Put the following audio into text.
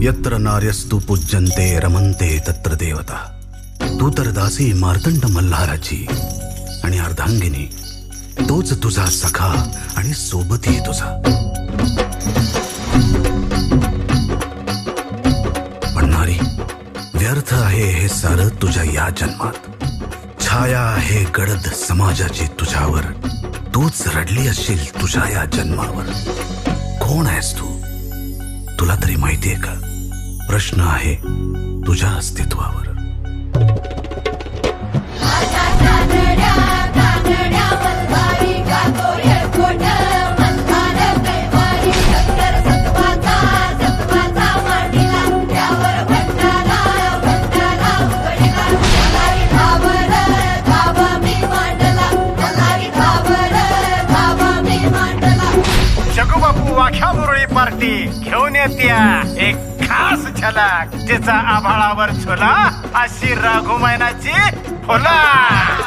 यत्र नार्यस्तु पूज्यन्ते रमन्ते तत्र देवता. तू तर दासी मार्तंड मल्हाराची आणि अर्धांगिनी तोच तुझा सखा आणि सोबती तुझा. पण नारी, व्यर्थ आहे हे सारं तुझ्या या जन्मात. छाया आहे गडद समाजाची तुझ्यावर. तूच रडली असशील तुझ्या या जन्मावर. कोण आहेस तू? तुला तरी माहितीये का? प्रश्न आहे तुझ्या अस्तित्वावर. जगूबापू वाख्या मुरळी पार्टी घेऊन येत्या एक खास झलक. तिचा आभाळावर झुला अशी राघू मैनाची फुला.